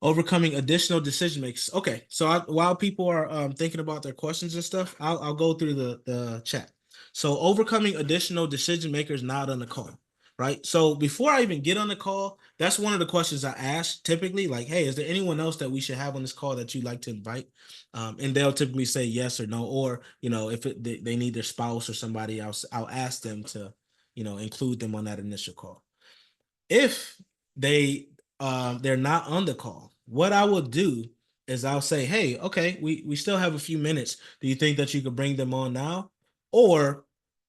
Overcoming additional decision makers. Okay, so while people are thinking about their questions and stuff, I'll go through the chat. So overcoming additional decision makers not on the call, right? So before I even get on the call, that's one of the questions I ask typically, like, "Hey, is there anyone else that we should have on this call that you'd like to invite?" And they'll typically say yes or no, or if they need their spouse or somebody else, I'll ask them to include them on that initial call. If they're not on the call, what I will do is I'll say, "Hey, okay, we still have a few minutes. Do you think that you could bring them on now? Or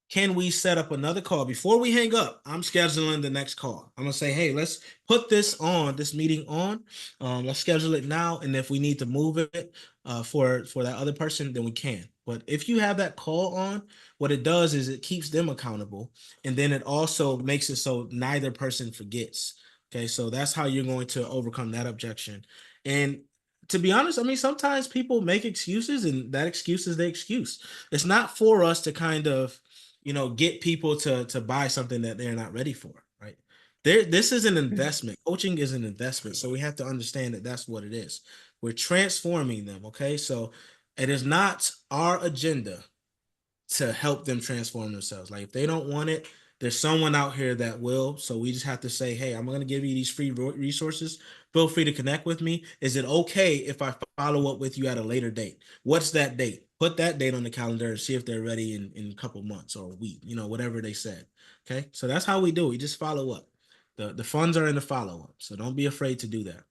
can we set up another call before we hang up? I'm scheduling the next call. I'm gonna say, hey, let's put this meeting on. Let's schedule it now, and if we need to move it for that other person, then we can. But if you have that call on, what it does is it keeps them accountable, and then it also makes it so neither person forgets. Okay, so that's how you're going to overcome that objection. And to be honest, I mean, sometimes people make excuses, and that excuse is the excuse. It's not for us to kind of get people to buy something that they're not ready for, right? This is an investment. Coaching is an investment, so we have to understand that that's what it is. We're transforming them. Okay, so it is not our agenda to help them transform themselves. Like if they don't want it, there's someone out here that will. So we just have to say, hey, I'm going to give you these free resources. Feel free to connect with me. Is it okay if I follow up with you at a later date? What's that date? Put that date on the calendar and see if they're ready in a couple months or a week, whatever they said. Okay. So that's how we do it. We just follow up. The funds are in the follow up. So don't be afraid to do that.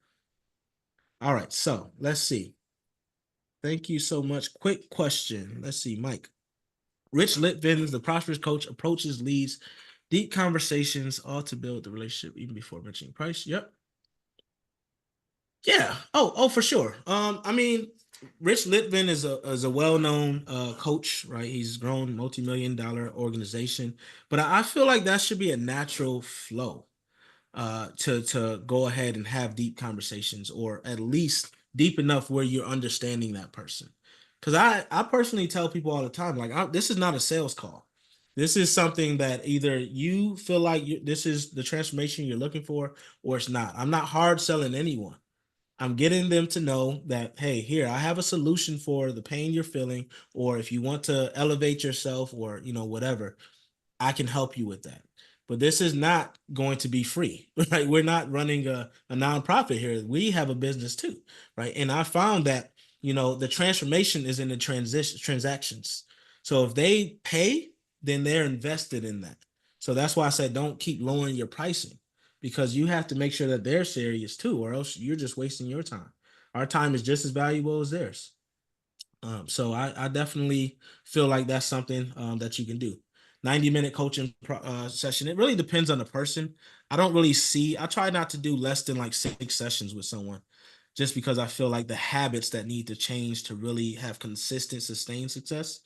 All right. So let's see. Thank you so much. Quick question. Let's see, Mike. Rich Litvin, the prosperous coach, approaches leads deep conversations, all to build the relationship even before mentioning price. Yep. Yeah. Oh, for sure. I mean, Rich Litvin is a well-known coach, right? He's grown multi-million-dollar organization, but I feel like that should be a natural flow to go ahead and have deep conversations, or at least deep enough where you're understanding that person. Because I personally tell people all the time, like, this is not a sales call. This is something that either you feel like this is the transformation you're looking for, or it's not. I'm not hard selling anyone. I'm getting them to know that, hey, here, I have a solution for the pain you're feeling, or if you want to elevate yourself or, whatever, I can help you with that. But this is not going to be free, right? We're not running a nonprofit here. We have a business too, right? And I found that, the transformation is in the transactions. So if they pay, then they're invested in that. So that's why I said don't keep lowering your pricing, because you have to make sure that they're serious too, or else you're just wasting your time. Our time is just as valuable as theirs. So I definitely feel like that's something that you can do. 90-minute coaching session. It really depends on the person. I try not to do less than like 6 sessions with someone, just because I feel like the habits that need to change to really have consistent, sustained success.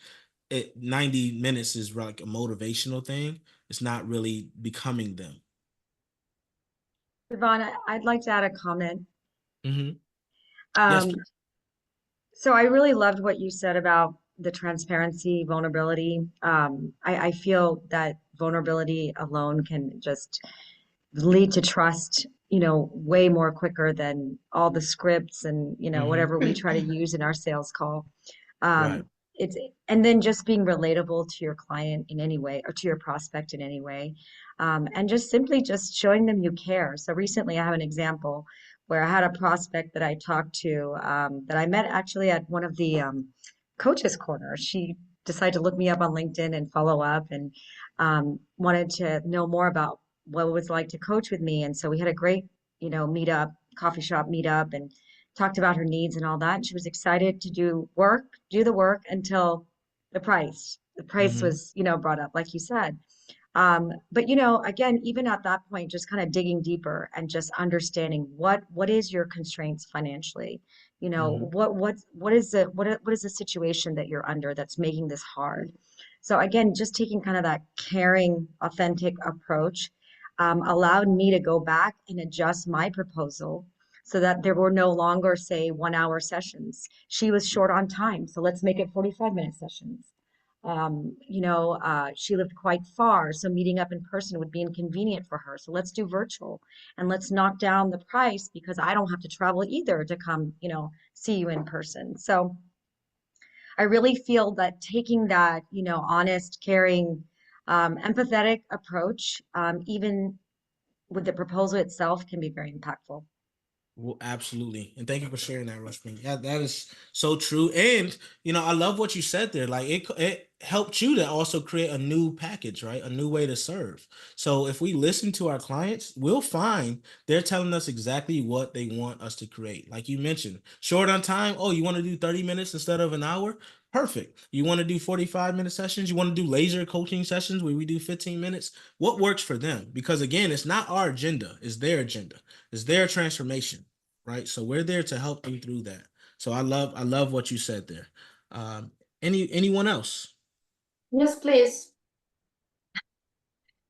90 minutes is like a motivational thing. It's not really becoming them. Yvonne, I'd like to add a comment. Mm-hmm. Yes. Um, so I really loved what you said about the transparency, vulnerability. I feel that vulnerability alone can just lead to trust, way more quicker than all the scripts and, Mm-hmm. whatever we try to use in our sales call. Right. It's and then just being relatable to your client in any way or to your prospect in any way. And just simply just showing them you care. So recently I have an example where I had a prospect that I talked to that I met actually at one of the coaches corners. She decided to look me up on LinkedIn and follow up and wanted to know more about what it was like to coach with me. And so we had a great, meetup, coffee shop meetup, and talked about her needs and all that. And she was excited to do the work until the price Mm-hmm. was, brought up, like you said. But again, even at that point, just kind of digging deeper and just understanding what is your constraints financially. Mm-hmm. What is the situation that you're under that's making this hard? So again, just taking kind of that caring, authentic approach allowed me to go back and adjust my proposal so that there were no longer, say, 1 hour sessions. She was short on time, so let's make it 45-minute sessions. She lived quite far, so meeting up in person would be inconvenient for her. So let's do virtual and let's knock down the price because I don't have to travel either to come, see you in person. So I really feel that taking that, honest, caring, empathetic approach, even with the proposal itself, can be very impactful. Well, absolutely. And thank you for sharing that, Rushman. Yeah, that is so true. And, I love what you said there. Like it helped you to also create a new package, right? A new way to serve. So if we listen to our clients, we'll find they're telling us exactly what they want us to create. Like you mentioned, short on time. Oh, you want to do 30 minutes instead of an hour? Perfect. You want to do 45-minute sessions? You want to do laser coaching sessions where we do 15 minutes? What works for them? Because again, it's not our agenda, it's their agenda. It's their transformation, right? So we're there to help you through that. So I love what you said there. Anyone else? Yes, please.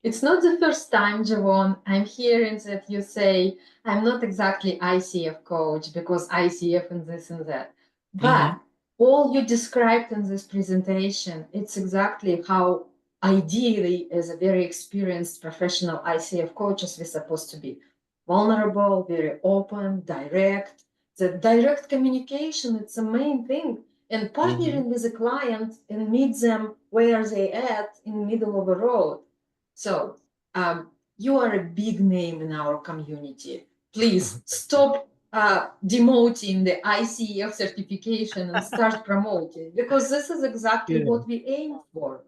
It's not the first time, Javon, I'm hearing that you say, I'm not exactly ICF coach because ICF and this and that. But all you described in this presentation, it's exactly how ideally as a very experienced professional ICF coaches we're supposed to be. Vulnerable, very open, direct. The direct communication, it's the main thing. And partnering with a client and meet them where they at in the middle of the road. So you are a big name in our community. Please stop demoting the ICF certification and start promoting, because this is exactly what we aim for.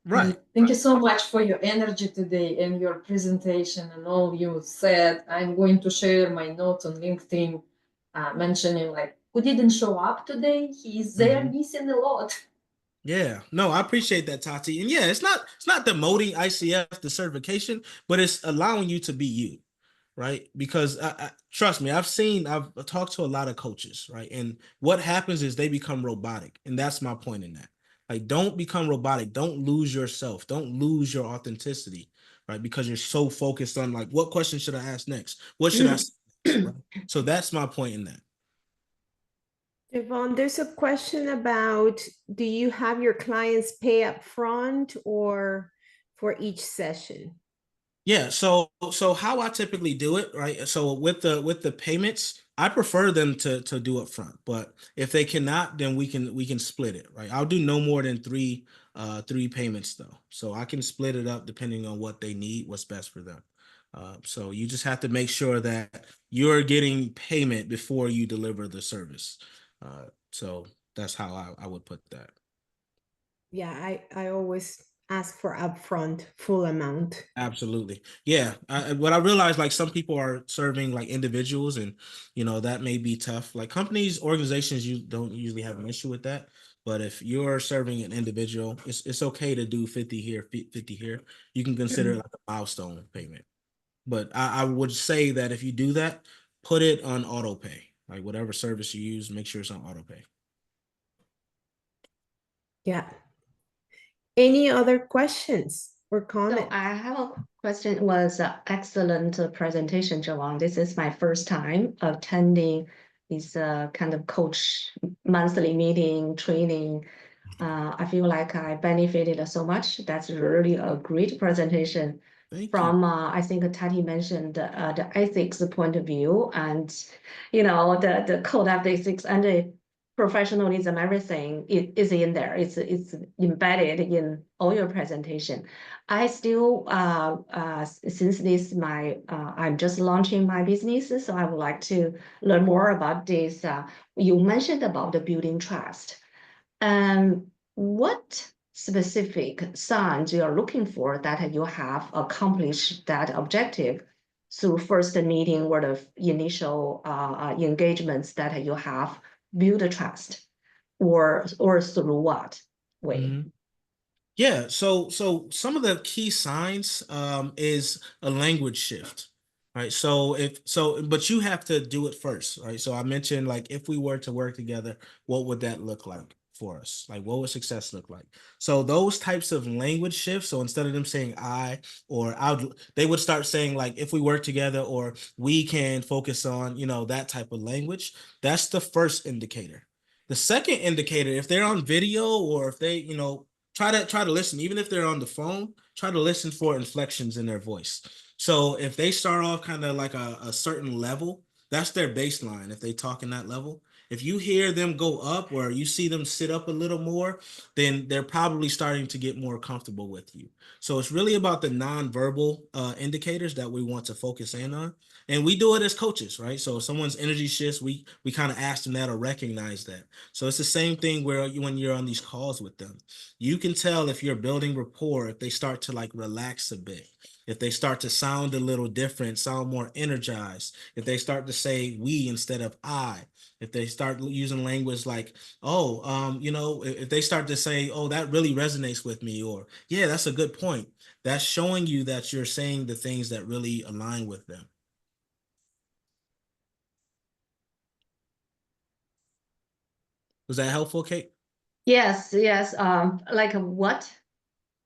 Right. And thank you so much for your energy today and your presentation and all you said. I'm going to share my notes on LinkedIn mentioning like who didn't show up today. He's there missing a lot. Yeah, no, I appreciate that, Tati. And yeah, it's not demoting ICF the certification, but it's allowing you to be you, right? Because trust me, I've talked to a lot of coaches, right? And what happens is they become robotic, and that's my point in that. Like, don't become robotic. Don't lose yourself. Don't lose your authenticity, right? Because you're so focused on like, what question should I ask next? What should I say next, right? So that's my point in that. Yvonne, there's a question about, do you have your clients pay up front or for each session? Yeah, so how I typically do it, right? So with the payments, I prefer them to do up front, but if they cannot, then we can split it, right? I'll do no more than three payments though. So I can split it up depending on what they need, what's best for them. So you just have to make sure that you're getting payment before you deliver the service. So that's how I would put that. Yeah, I always ask for upfront full amount. Absolutely. Yeah. What I realized, like some people are serving like individuals and, that may be tough. Like companies, organizations, you don't usually have an issue with that. But if you're serving an individual, it's okay to do 50 here, 50 here. You can consider it like a milestone payment. But I would say that if you do that, put it on auto pay. Like whatever service you use, make sure it's on auto pay. Yeah. Any other questions or So comments? I have a question. It was an excellent presentation, Javon. This is my first time attending this kind of coach monthly meeting training. I feel like I benefited so much. That's really a great presentation Thank you. from, I think Tati mentioned the ethics point of view and, the code of ethics and the professionalism, everything is in there. It's embedded in all your presentation. I still, since this I'm just launching my business, so I would like to learn more about this. You mentioned about the building trust. What specific signs you are looking for that you have accomplished that objective through first meeting or the initial engagements that you have build trust, or through what way? Mhm. Yeah, so some of the key signs is a language shift, right? But you have to do it first, right? So I mentioned like if we were to work together, what would that look like for us? Like what would success look like? So those types of language shifts, so instead of them saying I or they would start saying like if we work together or we can focus on, that type of language. That's the first indicator. The second indicator, if they're on video or if they, try to listen, even if they're on the phone, try to listen for inflections in their voice. So if they start off kind of like a certain level, that's their baseline. If they talk in that level, if you hear them go up or you see them sit up a little more, then they're probably starting to get more comfortable with you. So it's really about the nonverbal indicators that we want to focus in on. And we do it as coaches, right? So if someone's energy shifts, we kind of ask them that or recognize that. So it's the same thing where when you're on these calls with them, you can tell if you're building rapport, if they start to like relax a bit, if they start to sound a little different, sound more energized, if they start to say we instead of I, if they start using language like, oh, if they start to say, oh, that really resonates with me, or yeah, that's a good point. That's showing you that you're saying the things that really align with them. Was that helpful, Kate? Yes. Like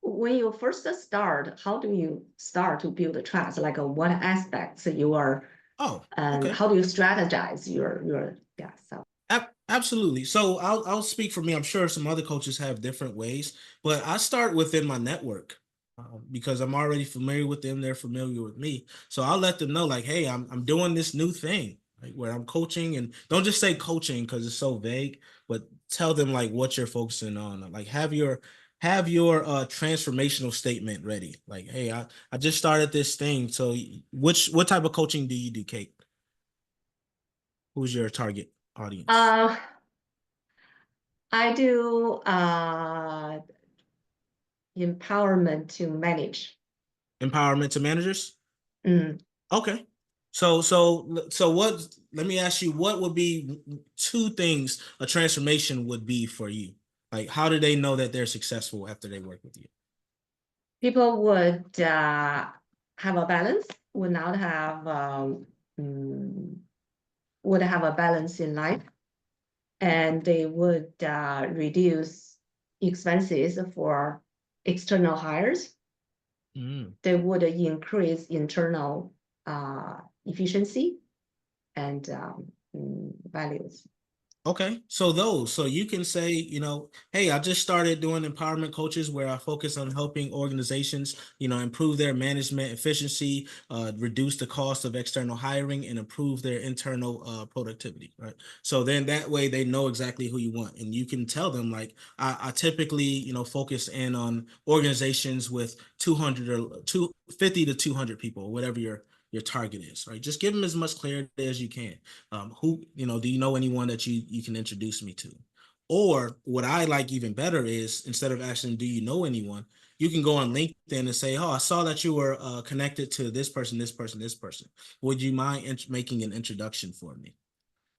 when you first start, how do you start to build a trust? Like what aspects you are, Oh, and okay. how do you strategize your so. Absolutely. So I'll speak for me. I'm sure some other coaches have different ways, but I start within my network because I'm already familiar with them. They're familiar with me. So I'll let them know like, hey, I'm doing this new thing, like where I'm coaching, and don't just say coaching because it's so vague, but tell them like what you're focusing on. Like have your transformational statement ready. Like, hey, I just started this thing. So what type of coaching do you do, Kate? Who's your target audience? I do empowerment to manage. Empowerment to managers? Mm. Okay. So what, let me ask you, what would be two things a transformation would be for you? Like, how do they know that they're successful after they work with you? People would have a balance, would not have would have a balance in life, and they would reduce expenses for external hires. They would increase internal efficiency and values. Okay, so you can say, you know, hey, I just started doing empowerment coaches where I focus on helping organizations, you know, improve their management efficiency, reduce the cost of external hiring, and improve their internal productivity, right? So then that way they know exactly who you want, and you can tell them like, I typically, you know, focus in on organizations with 200 or 250 to 200 people, whatever your target is, right? Just give them as much clarity as you can. Who, you know, do you know anyone that you can introduce me to? Or what I like even better is, instead of asking, do you know anyone, you can go on LinkedIn and say, oh, I saw that you were connected to this person, this person, this person. Would you mind making an introduction for me?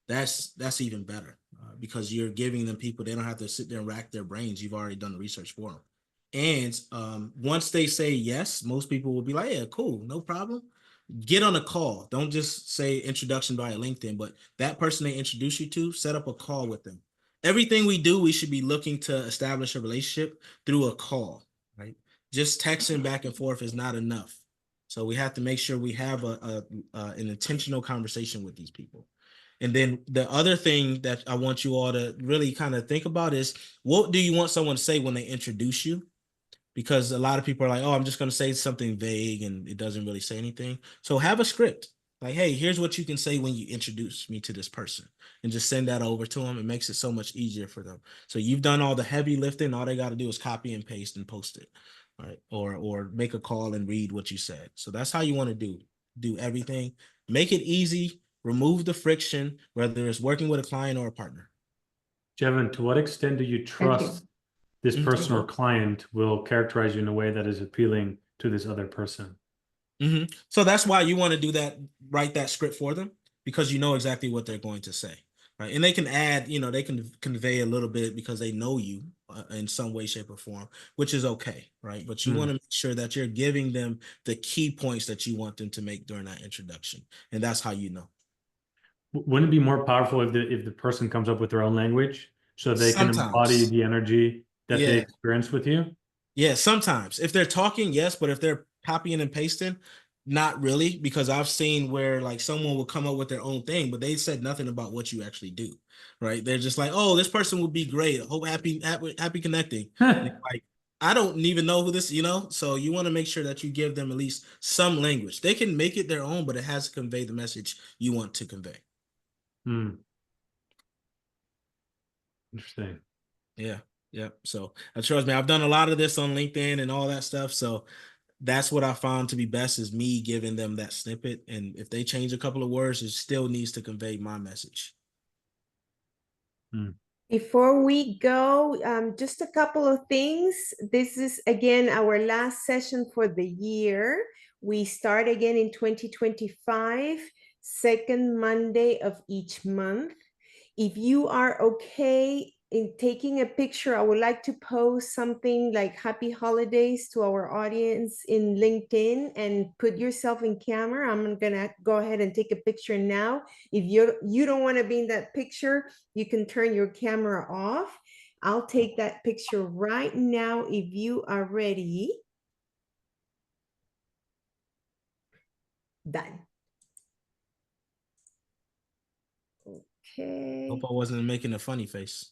That's even better because you're giving them people, they don't have to sit there and rack their brains. You've already done the research for them. And once they say yes, most people will be like, yeah, cool, no problem. Get on a call. Don't just say introduction via LinkedIn, but that person they introduce you to, set up a call with them. Everything we do, we should be looking to establish a relationship through a call, right? Just texting back and forth is not enough. So we have to make sure we have an intentional conversation with these people. And then the other thing that I want you all to really kind of think about is, what do you want someone to say when they introduce you? Because a lot of people are like, oh, I'm just going to say something vague and it doesn't really say anything. So have a script. Like, hey, here's what you can say when you introduce me to this person, and just send that over to them. It makes it so much easier for them. So you've done all the heavy lifting. All they got to do is copy and paste and post it, right? Or make a call and read what you said. So that's how you want to do everything. Make it easy. Remove the friction, whether it's working with a client or a partner. Jevon, to what extent do you Thank you. trust this person or client will characterize you in a way that is appealing to this other person? So that's why you want to do that, write that script for them, because you know exactly what they're going to say, right? And they can add, you know, they can convey a little bit because they know you in some way, shape, or form, which is okay, right? But you want to make sure that you're giving them the key points that you want them to make during that introduction, and that's how you know. Wouldn't it be more powerful if the person comes up with their own language so they can embody Sometimes, the energy that they yeah. experience with you? Yeah, sometimes if they're talking, yes, but if they're copying and pasting, not really, because I've seen where like someone will come up with their own thing, but they said nothing about what you actually do, right? They're just like, oh, this person would be great. Hope happy connecting. And like, I don't even know who this, you know. So you want to make sure that you give them at least some language. They can make it their own, but it has to convey the message you want to convey. Interesting. Yeah. Yeah. So trust me, I've done a lot of this on LinkedIn and all that stuff. So that's what I found to be best, is me giving them that snippet. And if they change a couple of words, it still needs to convey my message. Before we go, just a couple of things. This is, again, our last session for the year. We start again in 2025, second Monday of each month. If you are okay in taking a picture, I would like to post something like happy holidays to our audience in LinkedIn and put yourself in camera. I'm gonna go ahead and take a picture now. If you don't want to be in that picture, you can turn your camera off. I'll take that picture right now if you are ready. Done. Okay. Hope I wasn't making a funny face.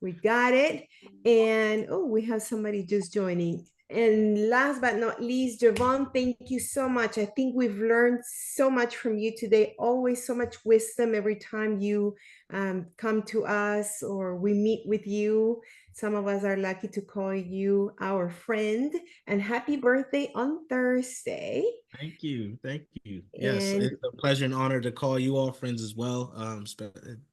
We got it. And oh, we have somebody just joining. And last but not least, Jevon, thank you so much. I think we've learned so much from you today. Always so much wisdom every time you come to us or we meet with you. Some of us are lucky to call you our friend. And happy birthday on Thursday. Thank you. Thank you. Yes, it's a pleasure and honor to call you all friends as well.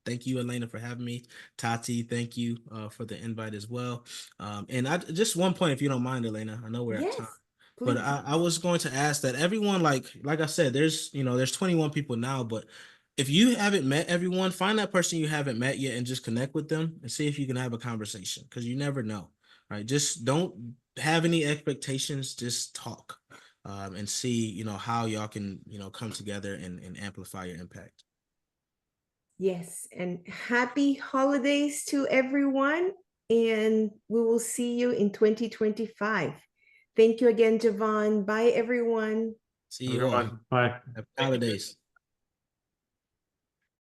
Thank you, Elena, for having me. Tati, thank you for the invite as well. And I just one point, if you don't mind, Elena, I know we're at time. But I was going to ask that everyone, like I said, there's 21 people now, but if you haven't met everyone, find that person you haven't met yet and just connect with them and see if you can have a conversation, because you never know, right? Just don't have any expectations, just talk. And see, how y'all can, come together and amplify your impact. Yes, and happy holidays to everyone. And we will see you in 2025. Thank you again, Jevon. Bye, everyone. See you all. Bye. Happy holidays.